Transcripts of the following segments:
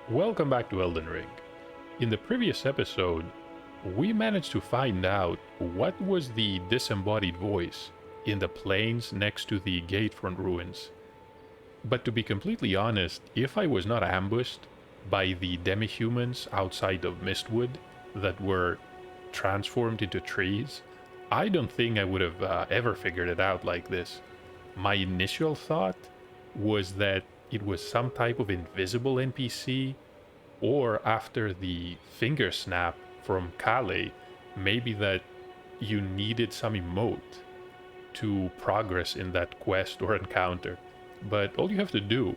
Welcome back to Elden Ring. In the previous episode, we managed to find out what was the disembodied voice in the plains next to the Gatefront ruins. But to be completely honest, if I was not ambushed by the demi-humans outside of Mistwood that were transformed into trees, I don't think I would have ever figured it out like this. My initial thought was that it was some type of invisible NPC, or after the finger snap from Kale, maybe that you needed some emote to progress in that quest or encounter. But all you have to do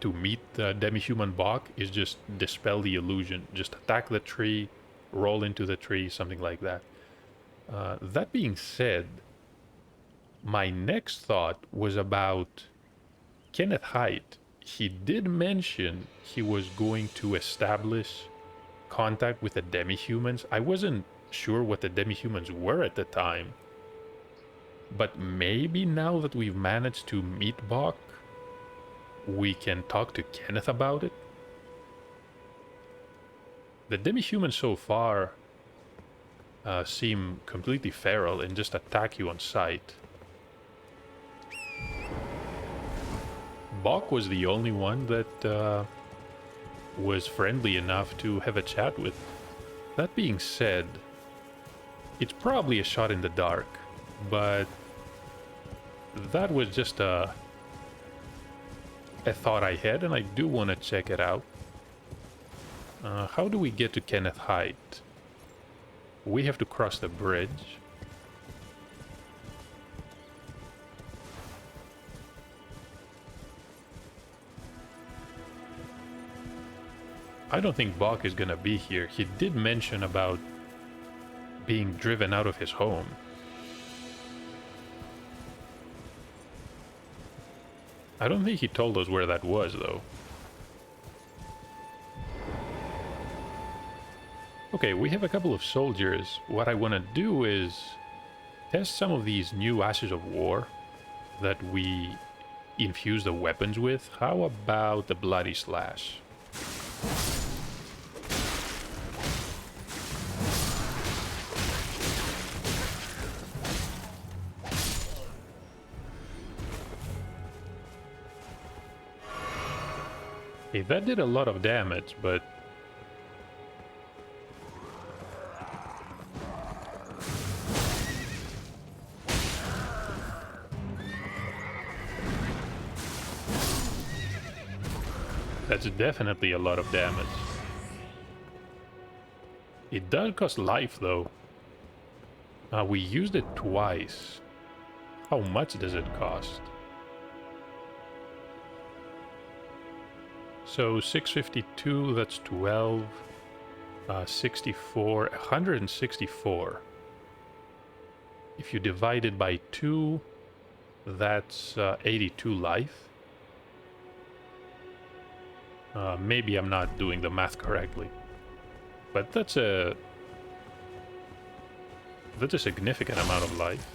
to meet the demi-human Bach is just dispel the illusion. Just attack the tree, roll into the tree, something like that. That being said, my next thought was about Kenneth Haight. He did mention he was going to establish contact with the demi-humans. I wasn't sure what the demi-humans were at the time, but maybe now that we've managed to meet Bach, we can talk to Kenneth about it. The demi-humans so far seem completely feral and just attack you on sight. Bach was the only one that was friendly enough to have a chat with. That being said, it's probably a shot in the dark, but that was just a thought I had, and I do want to check it out. How do we get to Kenneth Haight? We have to cross the bridge. I don't think Bach is gonna be here. He did mention about being driven out of his home. I don't think he told us where that was, though. Okay, we have a couple of soldiers. What I want to do is test some of these new Ashes of War that we infuse the weapons with. How about the Bloody Slash? Okay, that did a lot of damage, but that's definitely a lot of damage. It does cost life, though. We used it twice. How much does it cost? So 652, that's 12, 64, 164. If you divide it by 2, that's 82 life. Maybe I'm not doing the math correctly, but that's a significant amount of life.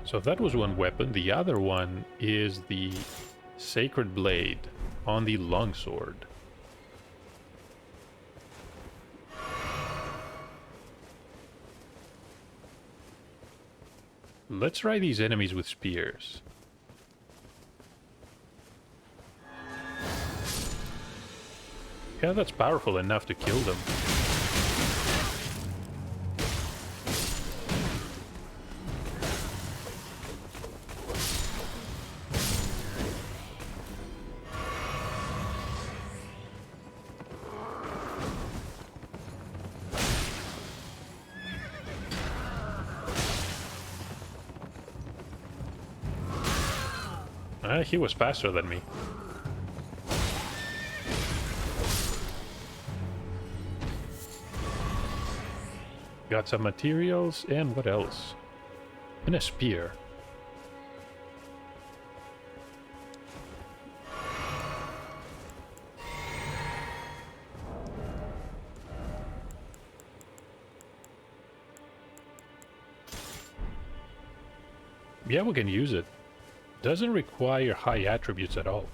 So that was one weapon. The other one is the Sacred Blade on the longsword. Let's try these enemies with spears. Yeah, that's powerful enough to kill them. He was faster than me. Got some materials, and what else? And a spear. Yeah, we can use it. Doesn't require high attributes at all.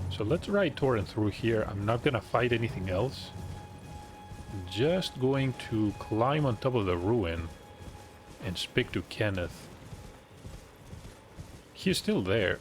So let's ride Torrent through here. I'm not gonna fight anything else. Just going to climb on top of the ruin and speak to Kenneth. He's still there.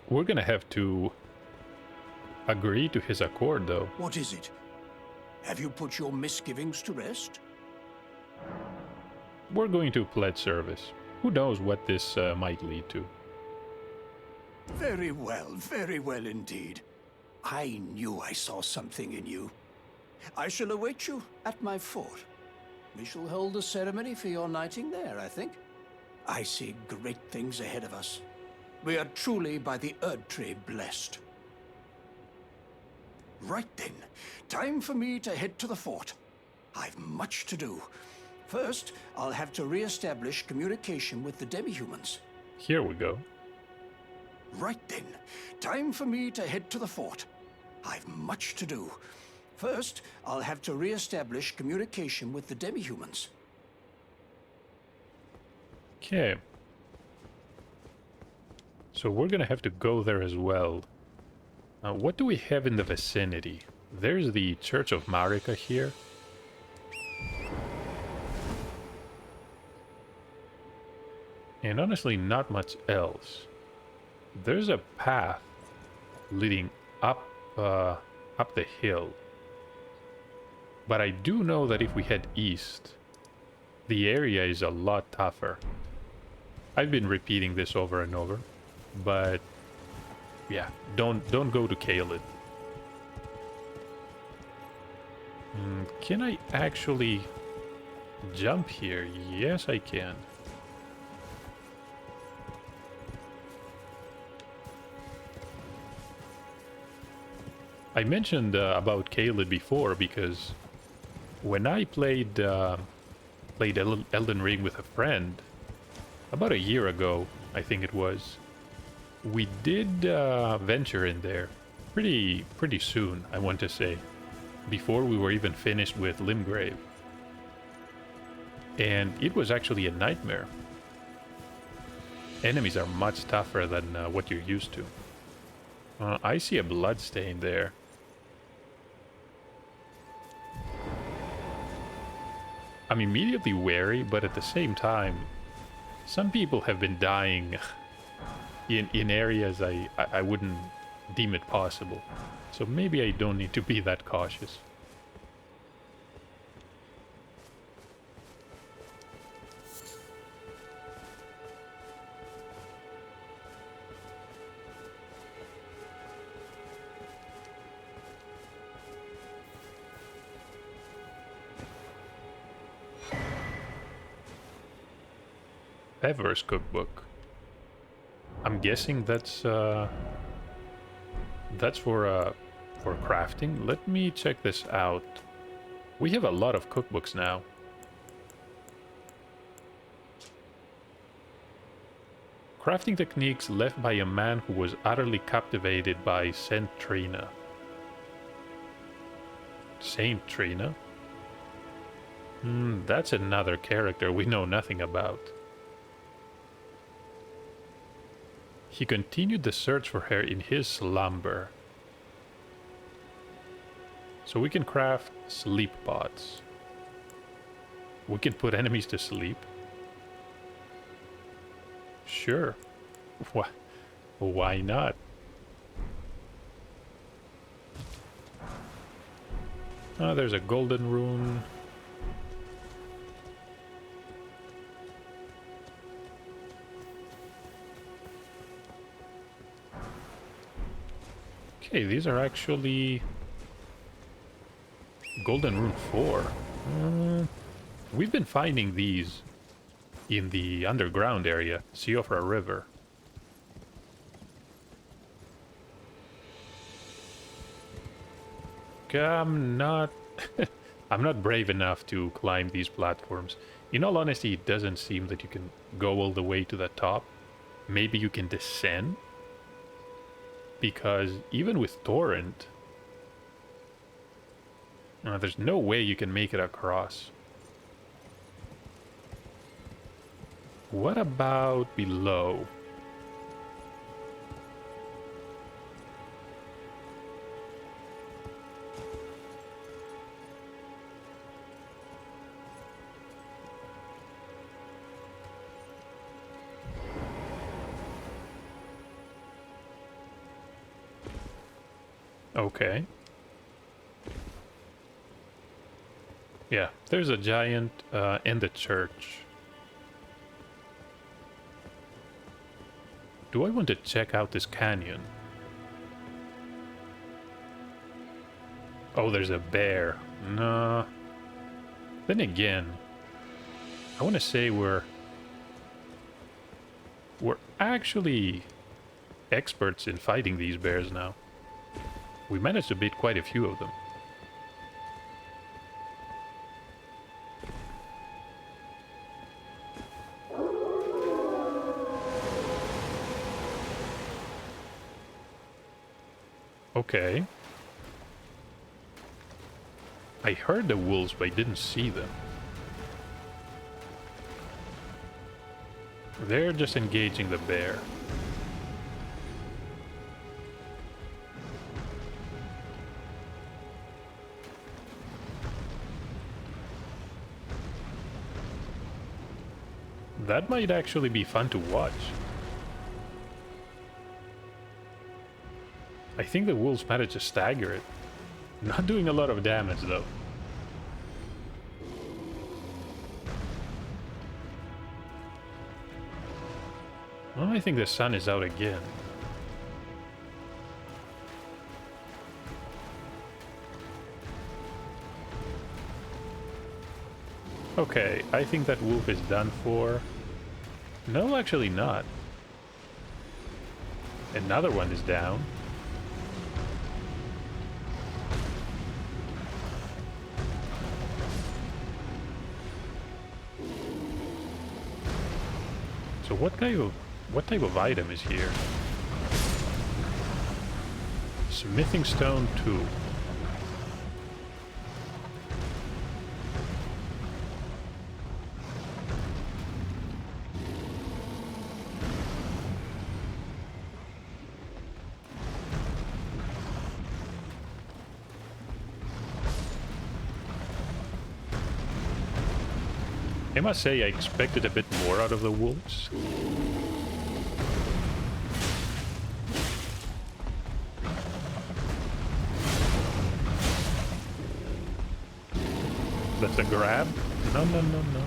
We're gonna have to agree to his accord, though. What is it? Have you put your misgivings to rest? We're going to pledge service. Who knows what this might lead to. Very well indeed. I knew I saw something in you. I shall await you at my fort. We shall hold a ceremony for your knighting there, I think. I see great things ahead of us. We are truly by the Erd Tree blessed. Right then, time for me to head to the fort. I've much to do. First, I'll have to re-establish communication with the demi-humans. Here we go. Right then, time for me to head to the fort. I've much to do. First, I'll have to re-establish communication with the demi-humans. Okay. So we're gonna have to go there as well. What do we have in the vicinity? There's the Church of Marika here. And honestly, not much else. There's a path leading up the hill. But I do know that if we head east, the area is a lot tougher. I've been repeating this over and over. But yeah, don't go to Caelid. Can I actually jump here? Yes, I can. I mentioned about Caelid before because when I played Elden Ring with a friend about a year ago, I think it was. We did venture in there pretty soon, I want to say, before we were even finished with Limgrave. And it was actually a nightmare. Enemies are much tougher than what you're used to. I see a bloodstain there. I'm immediately wary, but at the same time, some people have been dying in areas I wouldn't deem it possible. So maybe I don't need to be that cautious. Ever's cookbook. I'm guessing that's for crafting. Let me check this out. We have a lot of cookbooks now. Crafting techniques left by a man who was utterly captivated by Saint Trina. Saint Trina? That's another character we know nothing about. He continued the search for her in his slumber. So we can craft sleep pods. We can put enemies to sleep. Sure. Why not? Oh, there's a golden rune. Okay, these are actually golden rune 4. We've been finding these in the underground area, Siofra River. I'm not I'm not brave enough to climb these platforms. In all honesty, it doesn't seem that you can go all the way to the top. Maybe you can descend? Because even with Torrent, there's no way you can make it across. What about below? Okay. Yeah, there's a giant in the church. Do I want to check out this canyon? Oh, there's a bear. No. Then again, I want to say we're actually experts in fighting these bears now. We managed to beat quite a few of them. Okay. I heard the wolves, but I didn't see them. They're just engaging the bear. That might actually be fun to watch. I think the wolves managed to stagger it. Not doing a lot of damage, though. Well, I think the sun is out again. Okay, I think that wolf is done for. No, actually not. Another one is down. So what type of item is here? Smithing stone 2. I must say I expected a bit more out of the wolves. That's a grab? No, no, no, no.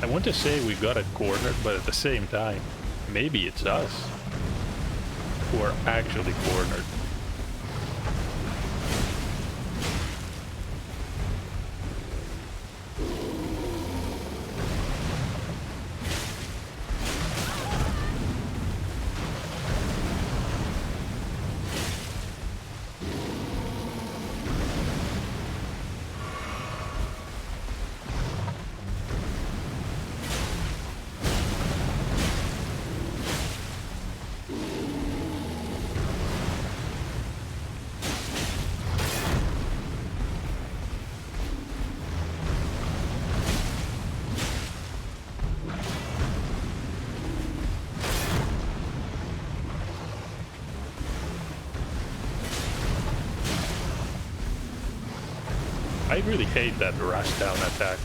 I want to say we got it cornered, but at the same time, maybe it's us who are actually cornered. I really hate that rush down attack.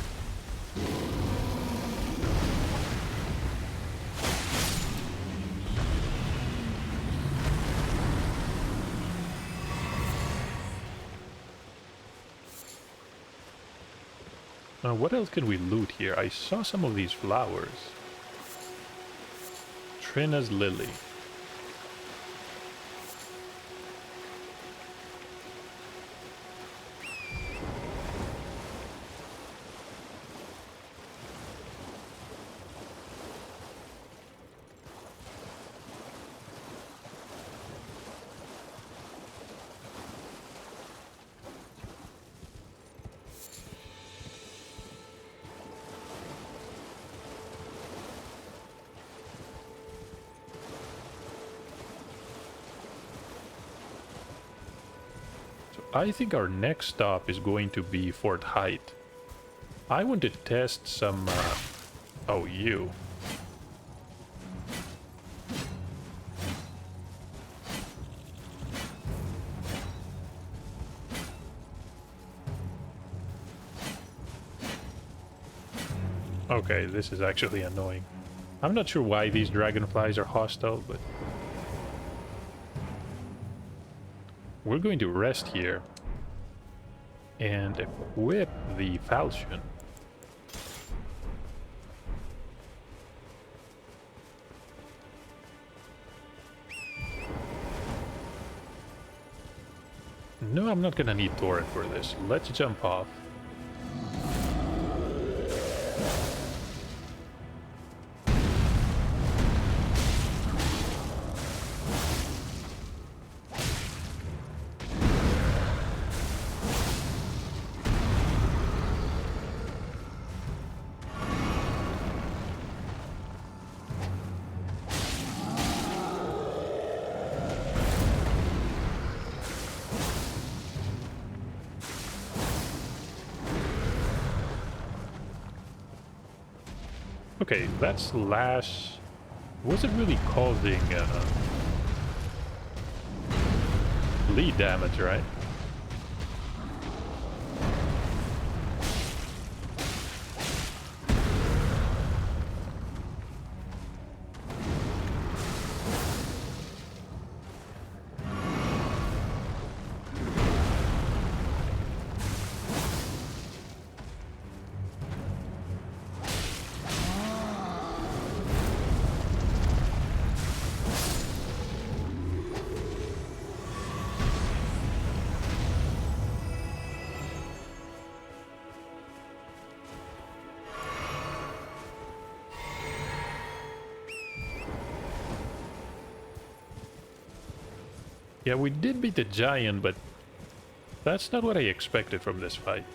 Now, what else can we loot here? I saw some of these flowers. Trina's lily. I think our next stop is going to be Fort Haight. I want to test some... Oh, you. Okay, this is actually annoying. I'm not sure why these dragonflies are hostile, but... We're going to rest here and equip the falchion. No, I'm not gonna need torrent for this. Let's jump off. Okay, that slash wasn't really causing bleed damage, right? Yeah, we did beat the giant, but that's not what I expected from this fight.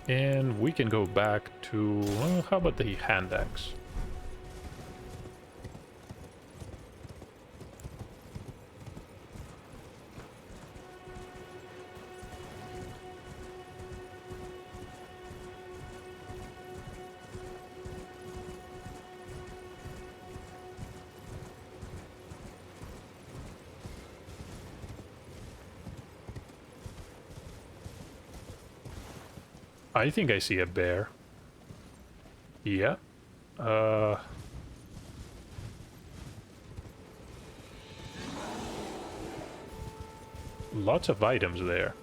And we can go back to... how about the hand axe? I think I see a bear. Yeah. Lots of items there.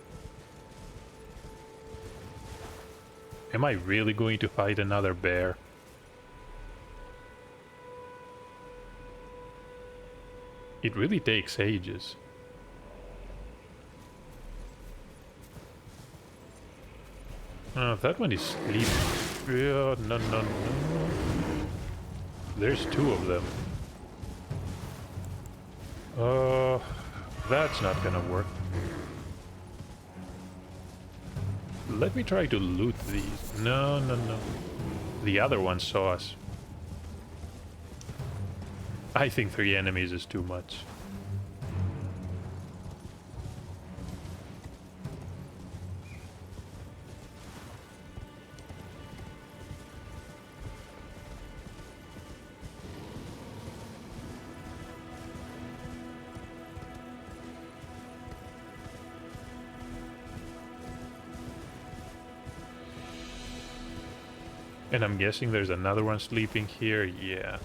Am I really going to fight another bear? It really takes ages. That one is sleeping. Yeah, no, no, no. There's two of them. That's not gonna work. Let me try to loot these. No, no, no. The other one saw us. I think 3 enemies is too much. And I'm guessing there's another one sleeping here. Yeah.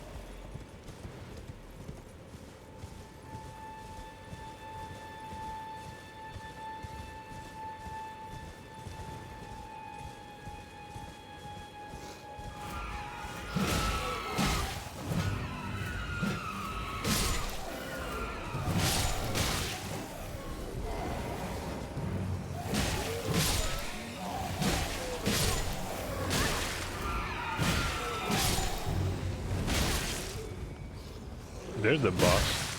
There's the boss.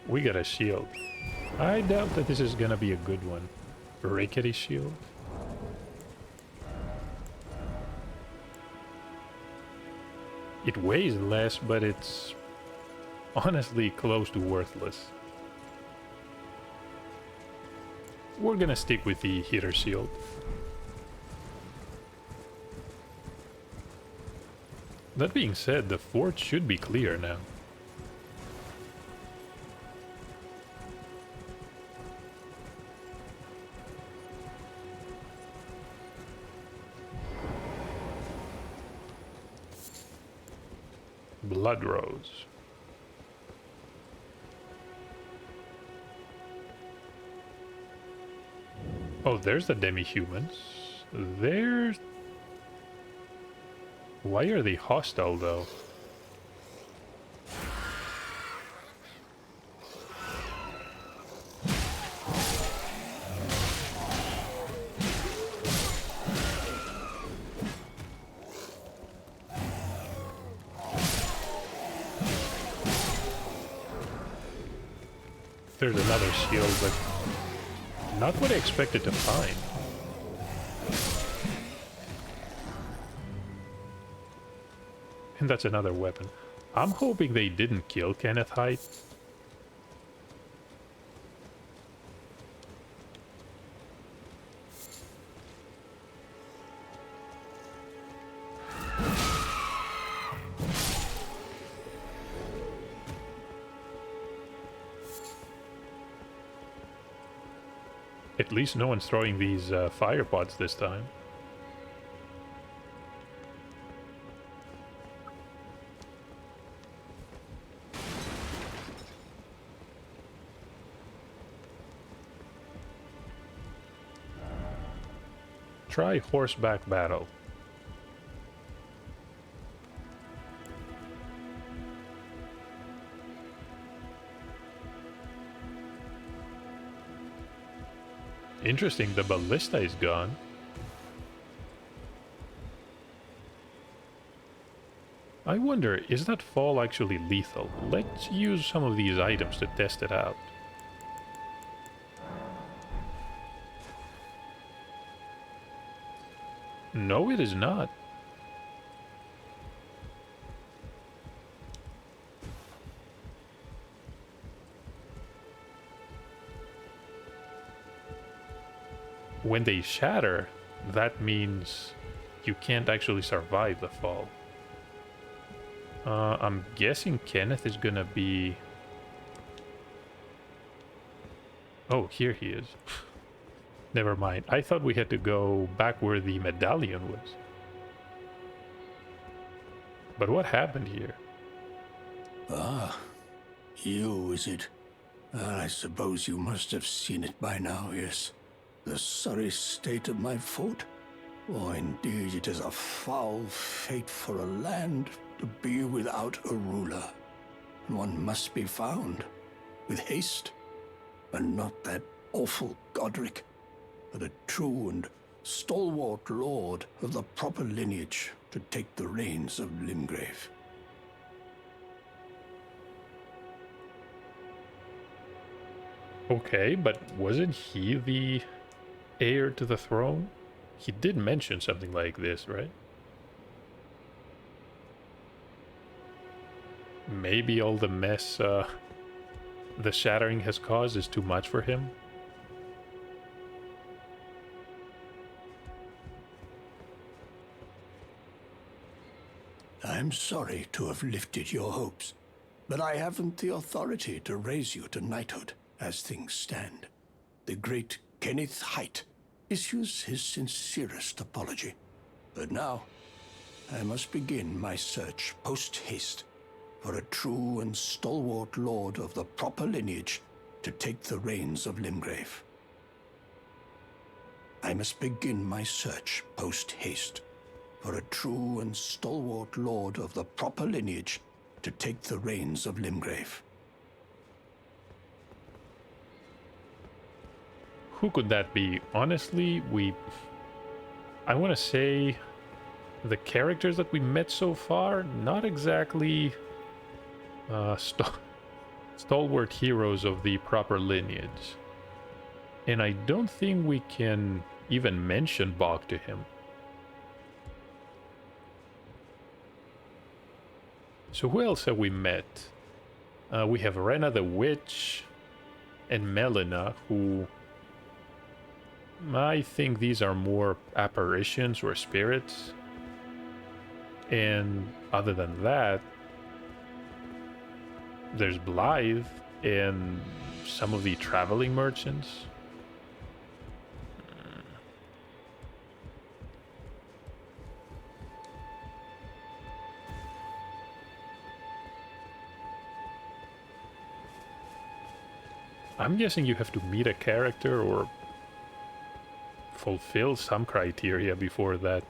We got a shield. I doubt that this is gonna be a good one. Rickety shield. It weighs less, but it's honestly close to worthless. We're gonna stick with the heater shield. That being said, the fort should be clear now. Blood Rose. Oh, there's the demi-humans. There's... Why are they hostile, though? There's another shield, but not what I expected to find. And that's another weapon. I'm hoping they didn't kill Kenneth Haight. At least no one's throwing these fire pods this time. Try horseback battle. Interesting, the ballista is gone. I wonder, is that fall actually lethal? Let's use some of these items to test it out. No, it is not. When they shatter, that means you can't actually survive the fall. I'm guessing Kenneth is gonna be... Oh, here he is. Never mind. I thought we had to go back where the medallion was. But what happened here? Ah, you, is it? I suppose you must have seen it by now, yes. The sorry state of my fort? Oh, indeed, it is a foul fate for a land to be without a ruler. One must be found, with haste, and not that awful Godric, but a true and stalwart lord of the proper lineage to take the reins of Limgrave. Okay, but wasn't he the heir to the throne? He did mention something like this, right? Maybe all the mess the shattering has caused is too much for him? I'm sorry to have lifted your hopes, but I haven't the authority to raise you to knighthood as things stand. The great Kenneth Haight issues his sincerest apology. But now, I must begin my search post-haste for a true and stalwart lord of the proper lineage to take the reins of Limgrave. I must begin my search post-haste for a true and stalwart lord of the proper lineage to take the reins of Limgrave. Who could that be? Honestly, I want to say the characters that we met so far, not exactly stalwart heroes of the proper lineage. And I don't think we can even mention Bog to him. So who else have we met? We have Rena the Witch and Melina, who I think these are more apparitions or spirits. And other than that, there's Blythe and some of the traveling merchants. I'm guessing you have to meet a character or fulfill some criteria before that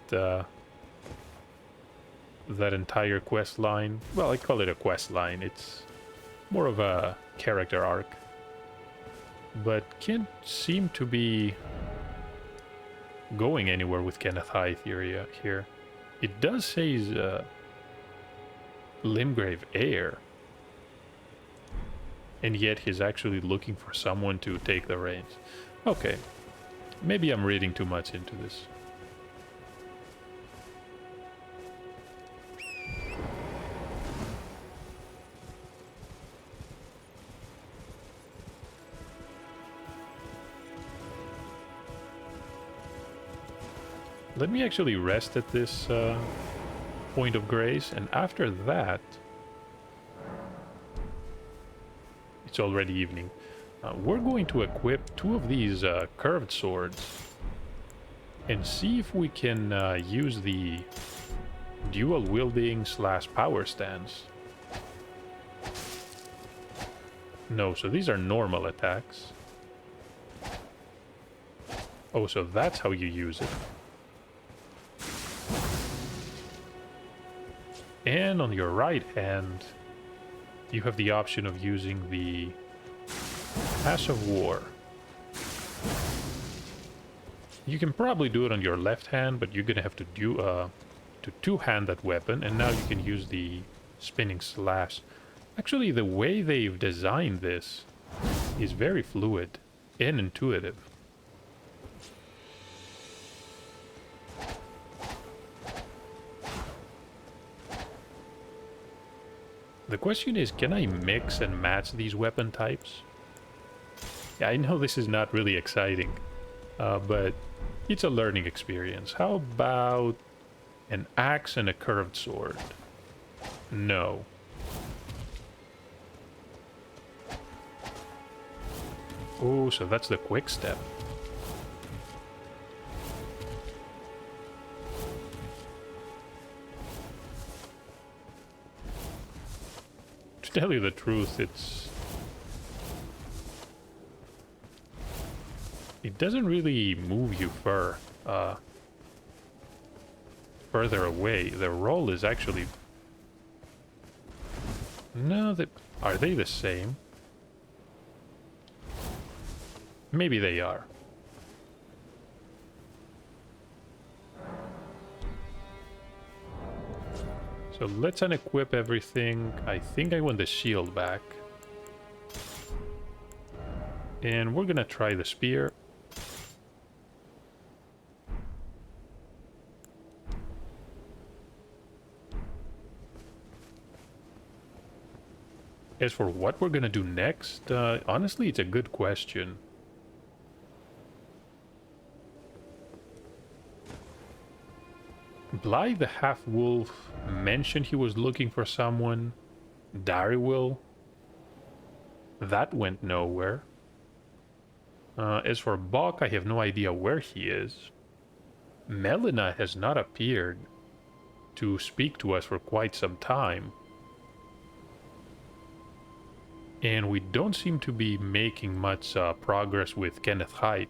that entire quest line. Well, I call it a quest line. It's more of a character arc, but can't seem to be going anywhere with Kenneth Haight here. It does say he's Limgrave heir, and yet he's actually looking for someone to take the reins. Okay, maybe I'm reading too much into this. Let me actually rest at this point of grace, and after that, it's already evening. We're going to equip 2 of these curved swords and see if we can use the dual wielding / power stance. No, so these are normal attacks. Oh, so that's how you use it. And on your right hand, you have the option of using the Pass of War. You can probably do it on your left hand, but you're gonna have to do to two-hand that weapon, and now you can use the spinning slash. Actually, the way they've designed this is very fluid and intuitive. The question is, can I mix and match these weapon types? Yeah, I know this is not really exciting, but it's a learning experience. How about an axe and a curved sword? No. Oh, so that's the quick step. tell you the truth, it doesn't really move you further away. The roll is actually... No, are they the same? Maybe they are. So let's unequip everything. I think I want the shield back. And we're gonna try the spear. As for what we're gonna do next, honestly, it's a good question. Blythe the half-wolf mentioned he was looking for someone. Darryl, that went nowhere. As for Bok, I have no idea where he is. Melina has not appeared to speak to us for quite some time. And we don't seem to be making much progress with Kenneth Haight.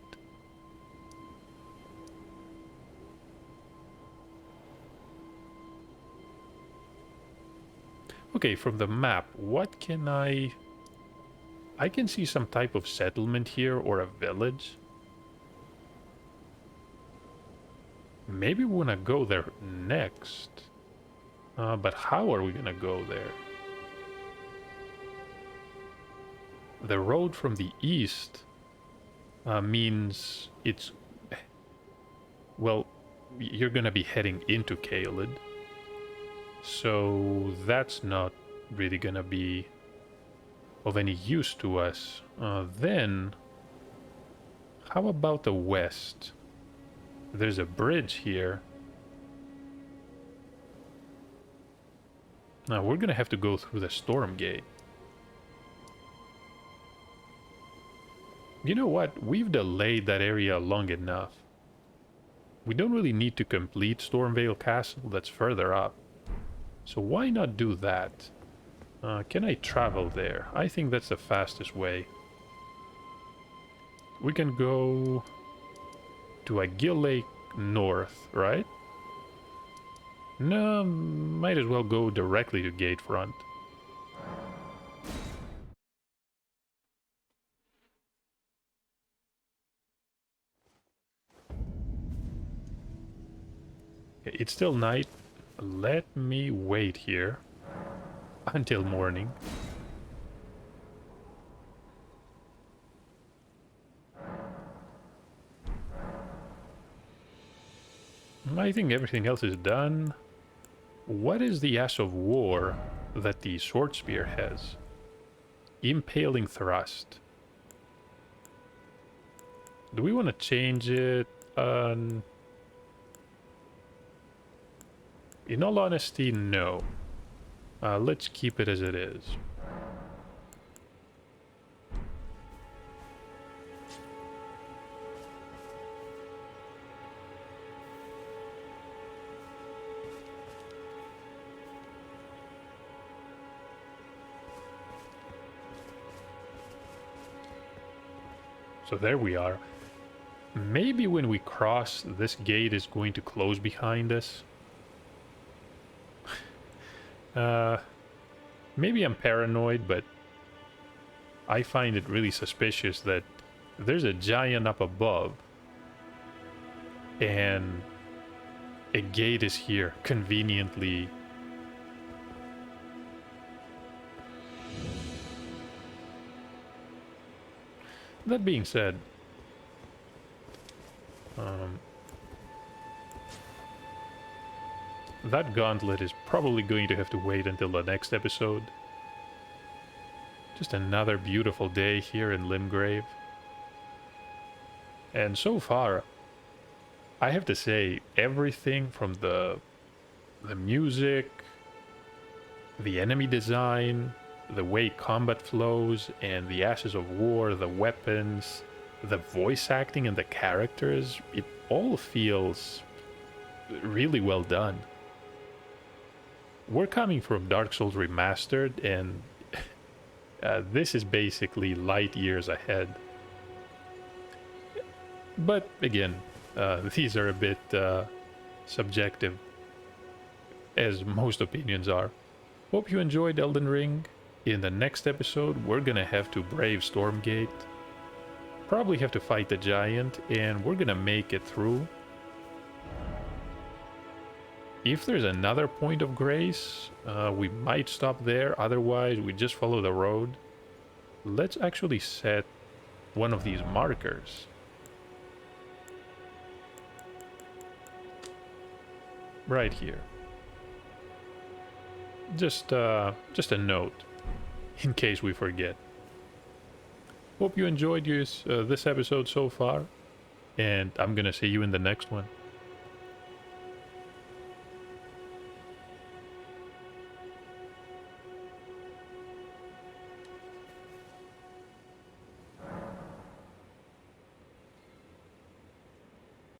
Okay, from the map, what can I can see some type of settlement here or a village. Maybe we want to go there next. But how are we going to go there? The road from the east means it's... Well, you're going to be heading into Caelid. So that's not really going to be of any use to us. Then, how about the west? There's a bridge here. Now we're gonna have to go through the storm gate. You know what? We've delayed that area long enough. We don't really need to complete Stormvale Castle, that's further up. So why not do that? Can I travel there? I think that's the fastest way. We can go to Agil Lake North, right? No, might as well go directly to Gatefront. Okay, it's still night. Let me wait here until morning. I think everything else is done. What is the Ash of War that the Sword Spear has? Impaling Thrust. Do we want to change it? In all honesty, no. Let's keep it as it is. So there we are. Maybe when we cross, this gate is going to close behind us. Maybe I'm paranoid, but I find it really suspicious that there's a giant up above and a gate is here conveniently. That being said, that gauntlet is probably going to have to wait until the next episode. Just another beautiful day here in Limgrave. And so far, I have to say, everything from the music, the enemy design, the way combat flows, and the Ashes of War, the weapons, the voice acting and the characters, it all feels really well done. We're coming from Dark Souls Remastered, and This is basically light years ahead. But again, these are a bit subjective, as most opinions are. Hope you enjoyed Elden Ring. In the next episode, we're gonna have to brave Stormgate. Probably have to fight the giant, and we're gonna make it through. If there's another point of grace, we might stop there. Otherwise, we just follow the road. Let's actually set one of these markers. Right here. Just a note, in case we forget. Hope you enjoyed this episode so far, and I'm gonna see you in the next one.